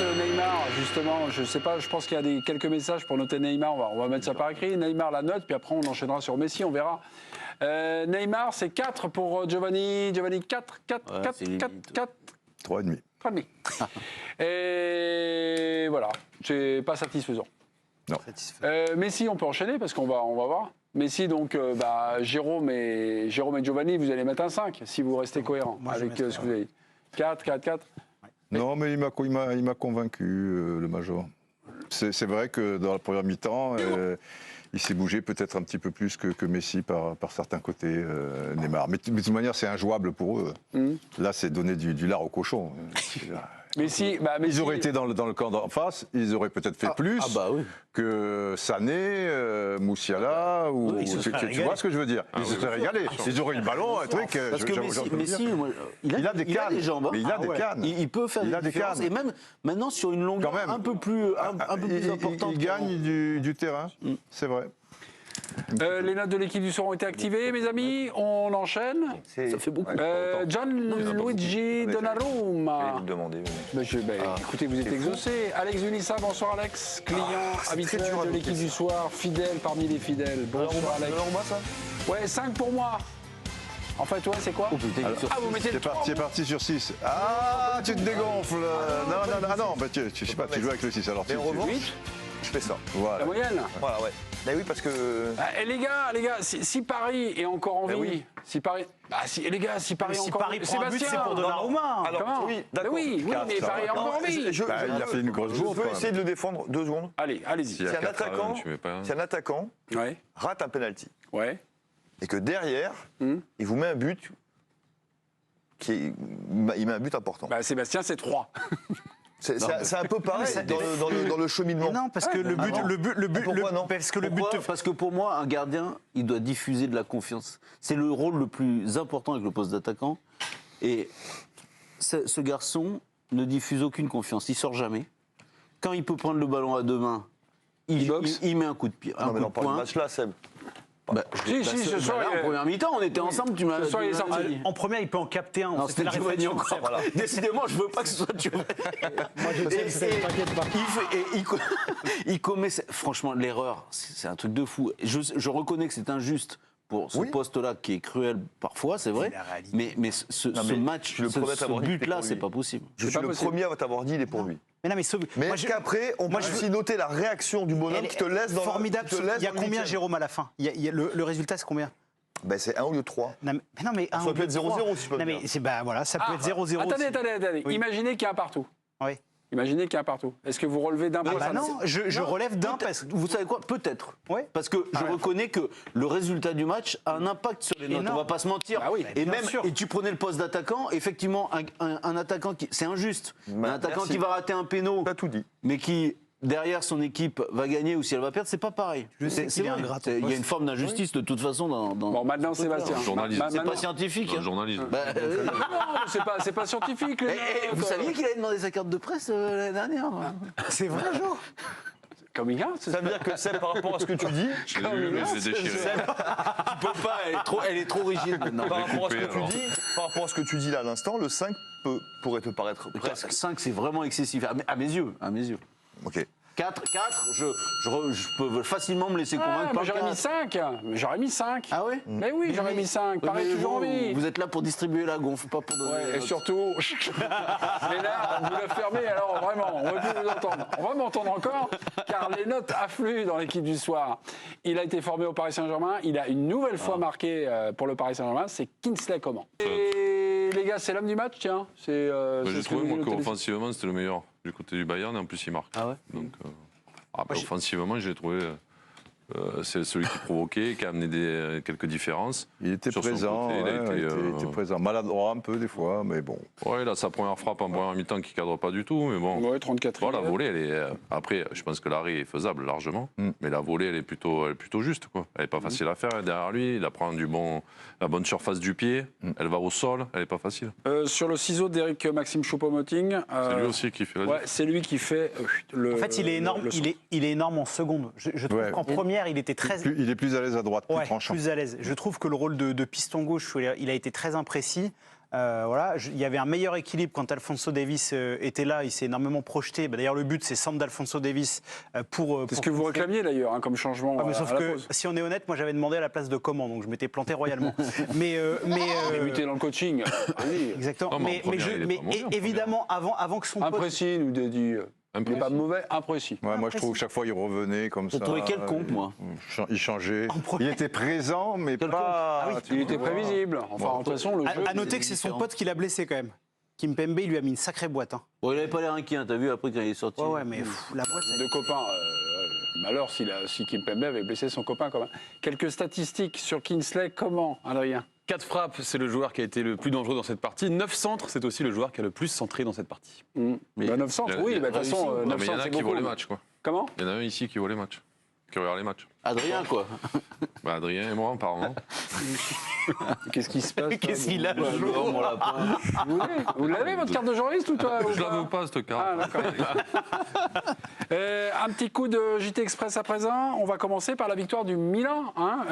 Neymar, justement, je sais pas, je pense qu'il y a quelques messages pour noter Neymar, on va mettre ça par écrit. Neymar la note, puis après on enchaînera sur Messi, on verra. Neymar, c'est 4 pour Giovanni. Giovanni, 4. 3,5. 3,5. Et voilà, c'est pas satisfaisant. Non. Messi, on peut enchaîner parce qu'on va voir. Messi, donc, Jérôme et Giovanni, vous allez mettre un 5 si vous restez cohérent avec ce que vous avez dit. 4. Non, mais il m'a convaincu, le Major. C'est vrai que dans la première mi-temps, il s'est bougé peut-être un petit peu plus que Messi par certains côtés, Neymar. Mais de toute manière, c'est injouable pour eux. Là, c'est donner du lard au cochon. Messi, ils auraient été dans le camp d'en face, ils auraient peut-être fait plus que Sané, Moussiala, ou tu vois ce que je veux dire. Ils se seraient régalés. Ils auraient eu le ballon, un truc. Parce que Messi, il a des cannes. Il a des jambes. Mais il a des cannes. Il peut faire des différences. Et même maintenant sur une longueur un peu plus importante. Il gagne du terrain, c'est vrai. Les notes de l'équipe du soir ont été activées, mes amis. On enchaîne. Ça fait beaucoup. Gianluigi Donnarumma. Écoutez, vous êtes exaucé. Alex Unissa, bonsoir Alex. Client habituel de l'équipe du soir, fidèle parmi les fidèles. Bonsoir Alex. Ouais, 5 pour moi. En fait, ouais, c'est quoi? Vous mettez le 3. C'est parti sur 6. Ah, tu te dégonfles. Non, je sais pas, tu joues avec le 6 alors. Mais en revanche, je fais ça. Voilà. La moyenne. Voilà, ouais. Mais oui, parce que. Les gars, si Paris est encore en vie, si Paris. Les gars, si Paris est encore en vie. Sébastien, but, c'est pour Donnarumma. Alors, oui, d'accord. Oui, mais Paris est encore en vie. Il a fait une grosse bourde. Je peux essayer de le défendre 2 secondes. Allez-y. Si un attaquant rate un penalty et que derrière, il vous met un but, il met un but important. Sébastien, c'est 3. C'est un peu pareil dans le cheminement. Mais non, parce que le but. Parce que pour moi, un gardien, il doit diffuser de la confiance. C'est le rôle le plus important avec le poste d'attaquant. Et ce garçon ne diffuse aucune confiance. Il sort jamais. Quand il peut prendre le ballon à 2 mains, il met un coup de pied. Non, mais on parle de match-là, Seb. Ce soir, en première mi-temps, on était ensemble, tu m'as... Ce soir, il est sorti. En première, il peut en capter un. Non, c'était la réflexion encore. Voilà. Décidément, je veux pas que ce soit Giovanni. Moi, je sais, t'inquiète pas. Il commet... Franchement, l'erreur, c'est un truc de fou. Je reconnais que c'est injuste pour ce poste-là, qui est cruel parfois, c'est vrai. Mais ce match, ce but-là, c'est pas possible. Je suis le premier à t'avoir dit, il est pour lui. Mais qu'après, on peut aussi noter la réaction du bonhomme qui te laisse dans formidable. Il y a combien, Jérôme, à la fin? Le résultat, c'est combien? C'est 1 au lieu de 3. Ça peut être 0-0 si je peux le dire. Ça peut être 0-0. Attendez. Oui. Imaginez qu'il y a un partout. Oui. Imaginez qu'il y a un partout. Est-ce que vous relevez d'un point? Non, je relève d'un parce que... Vous savez quoi? Peut-être. Ouais. Parce que je reconnais que le résultat du match a un impact sur les notes. On va pas se mentir. Et tu prenais le poste d'attaquant, effectivement, un attaquant qui... C'est injuste. Un attaquant qui va rater un péno, t'as tout dit. Mais qui... Derrière, son équipe va gagner ou si elle va perdre, c'est pas pareil. C'est il y a une forme d'injustice de toute façon dans. Bon, maintenant, Sébastien. C'est pas scientifique. Journalisme. Non, c'est pas scientifique. Vous saviez qu'il avait demandé sa carte de presse l'année dernière? C'est vrai, genre. Comme il a, ça veut dire que c'est par rapport à ce que tu dis. Je l'ai déchiré. Tu peux pas, elle est trop rigide maintenant. Par rapport à ce que tu dis là à l'instant, le 5 pourrait te paraître presque. 5, c'est vraiment excessif, à mes yeux. Ok. 4, je peux facilement me laisser convaincre par j'aurais mis 5. J'aurais mis 5. Ah ouais? Mais oui, j'aurais mis 5. Pareil, toujours envie. Vous êtes là pour distribuer la gonfle, pas pour donner... Ouais, et surtout... Mais là, vous la fermez, alors vraiment, on ne va plus vous entendre. On va m'entendre encore, car les notes affluent dans l'équipe du soir. Il a été formé au Paris Saint-Germain. Il a une nouvelle fois marqué pour le Paris Saint-Germain. C'est Kingsley Coman. Et les gars, c'est l'homme du match, tiens. J'ai trouvé, moi, qu'offensivement, c'était le meilleur du côté du Bayern, et en plus, il marque. Ah ouais? Donc, offensivement, j'ai trouvé... c'est celui qui provoquait, qui a amené quelques différences. Il était présent, il était présent. Maladroit un peu des fois, mais bon. Ouais, là, sa première frappe en première mi-temps qui ne cadre pas du tout, mais bon. Ouais, 34. Voilà, la volée, elle est... Après, je pense que l'arrêt est faisable largement, mais la volée, elle est plutôt juste, quoi. Elle n'est pas facile à faire. Derrière lui, il apprend la bonne surface du pied, elle va au sol, elle n'est pas facile. Sur le ciseau d'Éric Maxime Choupo-Moting... c'est lui aussi qui fait la différence. c'est lui qui fait le... En fait, il est énorme, il est énorme en seconde. Je trouve qu'en première, il était très... Il est plus à l'aise à droite, plus tranchant. Plus à l'aise. Je trouve que le rôle de piston gauche, il a été très imprécis. Voilà, il y avait un meilleur équilibre quand Alphonso Davies était là. Il s'est énormément projeté. D'ailleurs, le but, c'est centre d'Alphonso Davies pour. C'est ce que vous réclamiez d'ailleurs, comme changement. Mais sauf à la que, pause. si on est honnête, moi j'avais demandé à la place de Coman, donc je m'étais planté royalement. Débuter dans le coaching. Oui. Exactement. Non, mais Évidemment, avant que son pote. Imprécis, nous dit. Il n'est pas mauvais, imprécis. Ouais, moi, je trouve que chaque fois, il revenait comme ça. T'as trouvé quel compte, moi? Il changeait. Il était présent, mais pas... Il était prévisible. Enfin, de toute façon, le jeu... À noter que c'est son pote qui l'a blessé, quand même. Kimpembe, il lui a mis une sacrée boîte. Hein. Bon, il n'avait pas l'air inquiet, t'as vu, après, quand il est sorti. Ouais, mais la boîte... Deux copains. Malheur si Kimpembe avait blessé son copain, quand même. Quelques statistiques sur Kingsley. Comment, Adrien? 4 frappes, c'est le joueur qui a été le plus dangereux dans cette partie. 9 centres, c'est aussi le joueur qui a le plus centré dans cette partie. Mais 9 centres, oui, de toute façon, 9 il y en centres, a qui voient les matchs, quoi. Comment? Il y en a un ici qui voit les matchs, qui regarde les matchs. Adrien, quoi. Bah, Adrien et moi, apparemment. Qu'est-ce qui se passe? Qu'est-ce qu'il a, mon lapin. Vous l'avez, votre carte de journaliste, ou toi? Je la veux pas, cette carte. Ah, d'accord. Un petit coup de JT Express à présent. On va commencer par la victoire du Milan. Hein.